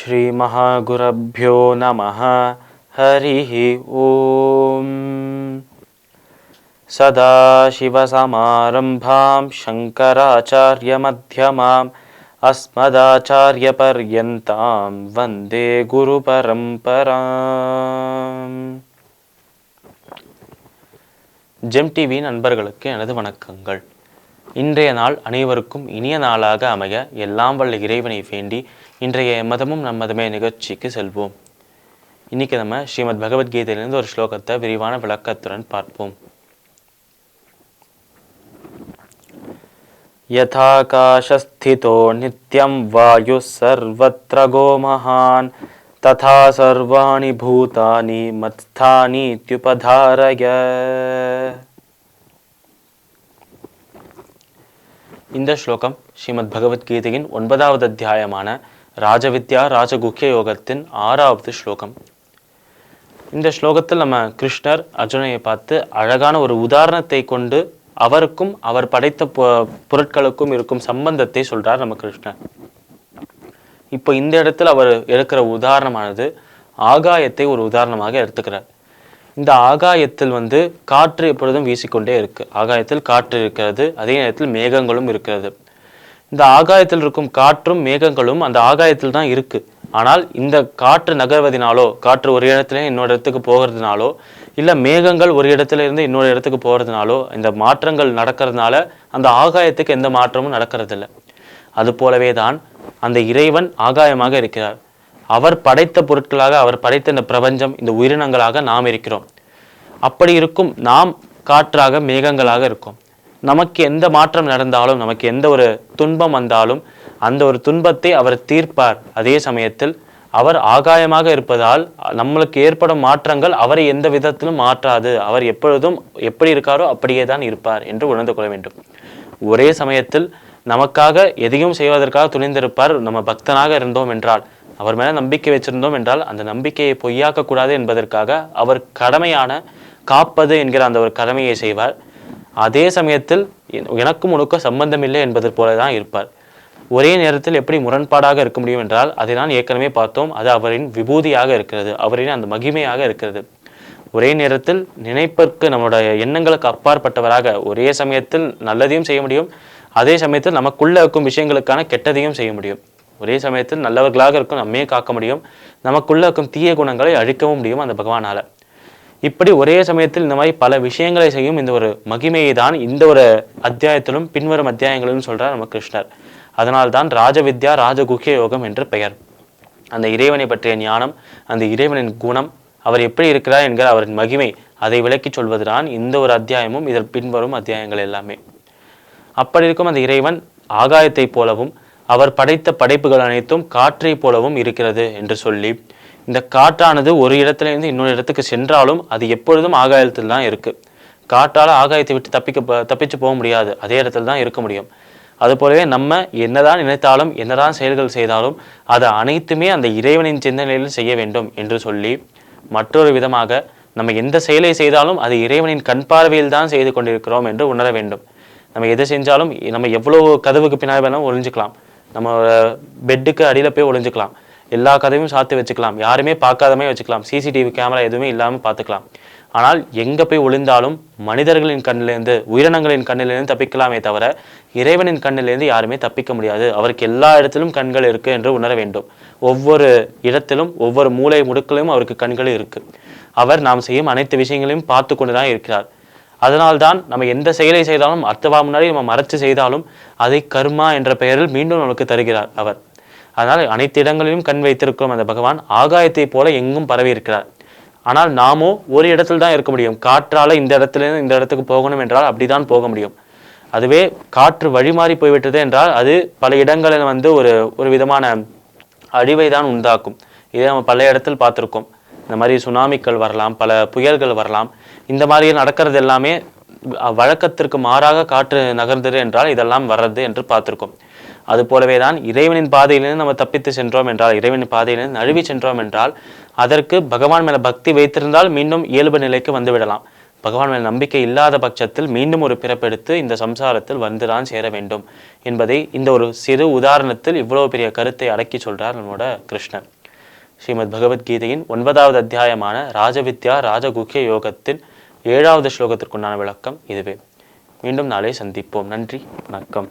ஸ்ரீ மகாகுரப்யோ நமஹ. ஹரிஹி ஓம். சதாசிவசமாரம்பாம் சங்கராச்சார்யமத்யமாம் அஸ்மதாச்சார்யபர்யந்தாம் வந்தே குரு பரம்பராம். GeM TV நண்பர்களுக்கு எனது வணக்கங்கள். இன்றைய நாள் அனைவருக்கும் இனிய நாளாக அமைய எல்லாம் வல்ல இறைவனை வேண்டி இன்றைய மதமும் நம்மதமே நிகழ்ச்சிக்கு செல்வோம். இன்னைக்கு நம்ம ஸ்ரீமத் பகவத்கீதையிலிருந்து ஒரு ஸ்லோகத்தை விரிவான விளக்கத்துடன் பார்ப்போம். யதாகாசஸ்திதோ நித்யம் வாயு சர்வத்ர கோமஹான் ததா சர்வாணி பூதானி மத்ஸ்தானீத்யுபதாரய. இந்த ஸ்லோகம் ஸ்ரீமத் பகவத்கீதையின் 9வது அத்தியாயமான ராஜவித்யா ராஜகுஹ்ய யோகத்தின் 6வது ஸ்லோகம். இந்த ஸ்லோகத்தில் நம்ம கிருஷ்ணர் அர்ஜுனனை பார்த்து அழகான ஒரு உதாரணத்தை கொண்டு அவருக்கும் அவர் படைத்த பொருட்களுக்கும் இருக்கும் சம்பந்தத்தை சொல்றார் நம்ம கிருஷ்ணர். இப்போ இந்த இடத்துல அவர் எடுக்கிற உதாரணமானது ஆகாயத்தை ஒரு உதாரணமாக எடுத்துக்கிறார். இந்த ஆகாயத்தில் காற்று எப்பொழுதும் வீசிக்கொண்டே இருக்கு. ஆகாயத்தில் காற்று இருக்கிறது, அதே நேரத்தில் மேகங்களும் இருக்கிறது. இந்த ஆகாயத்தில் இருக்கும் காற்றும் மேகங்களும் அந்த ஆகாயத்தில் தான் இருக்கு. ஆனால் இந்த காற்று நகர்வதனாலோ, காற்று ஒரு இடத்துல இன்னொரு இடத்துக்கு போகிறதுனாலோ, இல்லை மேகங்கள் ஒரு இடத்துல இருந்து இன்னொரு இடத்துக்கு போகிறதுனாலோ இந்த மாற்றங்கள் நடக்கிறதுனால அந்த ஆகாயத்துக்கு எந்த மாற்றமும் நடக்கிறதில்லை. அது போலவே தான் அந்த இறைவன் ஆகாயமாக இருக்கிறார். அவர் படைத்த பொருட்களாக, அவர் படைத்த இந்த பிரபஞ்சம், இந்த உயிரினங்களாக நாம் இருக்கிறோம். அப்படி இருக்கும் நாம் காற்றாக மேகங்களாக இருக்கும். நமக்கு எந்த மாற்றம் நடந்தாலும், நமக்கு எந்த ஒரு துன்பம் வந்தாலும் அந்த ஒரு துன்பத்தை அவர் தீர்ப்பார். அதே சமயத்தில் அவர் ஆகாயமாக இருப்பதால் நம்மளுக்கு ஏற்படும் மாற்றங்கள் அவரை எந்த விதத்திலும் மாற்றாது. அவர் எப்பொழுதும் எப்படி இருக்காரோ அப்படியே தான் இருப்பார் என்று உணர்ந்து கொள்ள வேண்டும். ஒரே சமயத்தில் நமக்காக எதையும் செய்வதற்காக துணிந்திருப்பார். நம்ம பக்தனாக இருந்தோம் என்றால், அவர் மேல நம்பிக்கை வச்சிருந்தோம் என்றால் அந்த நம்பிக்கையை பொய்யாக்க கூடாது என்பதற்காக அவர் கடமையான காப்பது என்கிற அந்த ஒரு கடமையை செய்வார். அதே சமயத்தில் எனக்கும் உனக்கும் சம்பந்தம் இல்லை என்பது போலதான் இருப்பார். ஒரே நேரத்தில் எப்படி முரண்பாடாக இருக்க முடியும் என்றால் அதை நான் ஏற்கனவே பார்த்தோம். அது அவரின் விபூதியாக இருக்கிறது, அவரின் அந்த மகிமையாக இருக்கிறது. ஒரே நேரத்தில் நினைப்பதற்கு நம்மளுடைய எண்ணங்களுக்கு அப்பாற்பட்டவராக ஒரே சமயத்தில் நல்லதையும் செய்ய முடியும், அதே சமயத்தில் நமக்குள்ள இருக்கும் விஷயங்களுக்கான கெட்டதையும் செய்ய முடியும். ஒரே சமயத்தில் நல்லவர்களாக இருக்கும் நம்மே காக்க முடியும், நமக்குள்ள இருக்கும் தீய குணங்களை அழிக்கவும் முடியும் அந்த பகவானால. இப்படி ஒரே சமயத்தில் இந்த மாதிரி பல விஷயங்களை செய்யும் இந்த ஒரு மகிமையை தான் இந்த ஒரு அத்தியாயத்திலும் பின்வரும் அத்தியாயங்களிலும் சொல்றார் நம்ம கிருஷ்ணர். அதனால்தான் ராஜவித்யா ராஜகுஹ்ய யோகம் என்று பெயர். அந்த இறைவனை பற்றிய ஞானம், அந்த இறைவனின் குணம், அவர் எப்படி இருக்கிறார் என்கிற அவரின் மகிமை, அதை விளக்கி சொல்வதுதான் இந்த ஒரு அத்தியாயமும் இதில் பின்வரும் அத்தியாயங்கள் எல்லாமே. அப்படி இருக்கும் அந்த இறைவன் ஆகாயத்தை போலவும் அவர் படைத்த படைப்புகள் அனைத்தும் காற்றை போலவும் இருக்கிறது என்று சொல்லி, இந்த காற்றானது ஒரு இடத்துல இருந்து இன்னொரு இடத்துக்கு சென்றாலும் அது எப்பொழுதும் ஆகாயத்தில் தான் இருக்கு. காற்றால் ஆகாயத்தை விட்டு தப்பிச்சு போக முடியாது, அதே இடத்துல தான் இருக்க முடியும். அது போலவே நம்ம என்னதான் நினைத்தாலும் என்னதான் செயல்கள் செய்தாலும் அது அனைத்துமே அந்த இறைவனின் சிந்தனையில் செய்ய வேண்டும் என்று சொல்லி, மற்றொரு விதமாக நம்ம எந்த செயலை செய்தாலும் அது இறைவனின் கண் பார்வையில் தான் செய்து கொண்டிருக்கிறோம் என்று உணர வேண்டும். நம்ம எதை செஞ்சாலும் நம்ம எவ்வளவு கதவுக்கு பின்னாடி வேணாலும் ஒளிஞ்சுக்கலாம், நம்ம பெட்டுக்கு அடியில் போய் ஒளிஞ்சுக்கலாம், எல்லா கதவையும் சாத்தி வச்சுக்கலாம், யாருமே பார்க்காதமே வச்சுக்கலாம், சிசிடிவி கேமரா எதுவுமே இல்லாமல் பார்த்துக்கலாம். ஆனால் எங்கே போய் ஒளிந்தாலும் மனிதர்களின் கண்ணிலேருந்து, உயிரினங்களின் கண்ணிலிருந்து தப்பிக்கலாமே தவிர இறைவனின் கண்ணிலிருந்து யாருமே தப்பிக்க முடியாது. அவருக்கு எல்லா இடத்திலும் கண்கள் இருக்கு என்று உணர வேண்டும். ஒவ்வொரு இடத்திலும் ஒவ்வொரு மூலை முடுக்கிலும் அவருக்கு கண்கள் இருக்கு. அவர் நாம் செய்யும் அனைத்து விஷயங்களையும் பார்த்து கொண்டுதான் இருக்கிறார். அதனால்தான் நம்ம எந்த செயலை செய்தாலும் அடுத்தவா முன்னாடி நம்ம மறைச்சு செய்தாலும் அதை கர்மா என்ற பெயரில் மீண்டும் நமக்கு தருகிறார் அவர். அதனால் அனைத்து இடங்களிலும் கண் வைத்திருக்கிறோம் அந்த பகவான் ஆகாயத்தை போல எங்கும் பரவி இருக்கிறார். ஆனால் நாமோ ஒரு இடத்துல தான் இருக்க முடியும். காற்றால இந்த இடத்துல இந்த இடத்துக்கு போகணும் என்றால் அப்படிதான் போக முடியும். அதுவே காற்று வழிமாறி போய்விட்டது என்றால் அது பல இடங்களில் ஒரு விதமான அழிவை தான் உண்டாக்கும். இதை நம்ம பல இடத்தில் பார்த்துருக்கோம். இந்த மாதிரி சுனாமிக்கள் வரலாம், பல புயல்கள் வரலாம். இந்த மாதிரி நடக்கிறது எல்லாமே வழக்கத்திற்கு மாறாக காற்று நகர்ந்தது என்றால் இதெல்லாம் வர்றது என்று பார்த்திருக்கோம். அது போலவே தான் இறைவனின் பாதையிலிருந்து நம்ம தப்பித்து சென்றோம் என்றால், இறைவனின் பாதையிலிருந்து நழுவி சென்றோம் என்றால் அதற்கு பகவான் மேல பக்தி வைத்திருந்தால் மீண்டும் இயல்பு நிலைக்கு வந்து விடலாம். பகவான் மேல் நம்பிக்கை இல்லாத பட்சத்தில் மீண்டும் ஒரு பிறப்பெடுத்து இந்த சம்சாரத்தில் வந்துதான் சேர வேண்டும் என்பதை இந்த ஒரு சிறு உதாரணத்தில் இவ்வளவு பெரிய கருத்தை அடக்கி சொல்றார் நம்மளோட கிருஷ்ணர். ஸ்ரீமத் பகவத்கீதையின் 9வது அத்தியாயமான ராஜவித்யா ராஜகுஹ்ய யோகத்தின் 7வது ஸ்லோகத்திற்குண்டான விளக்கம் இதுவே. மீண்டும் நாளை சந்திப்போம். நன்றி, வணக்கம்.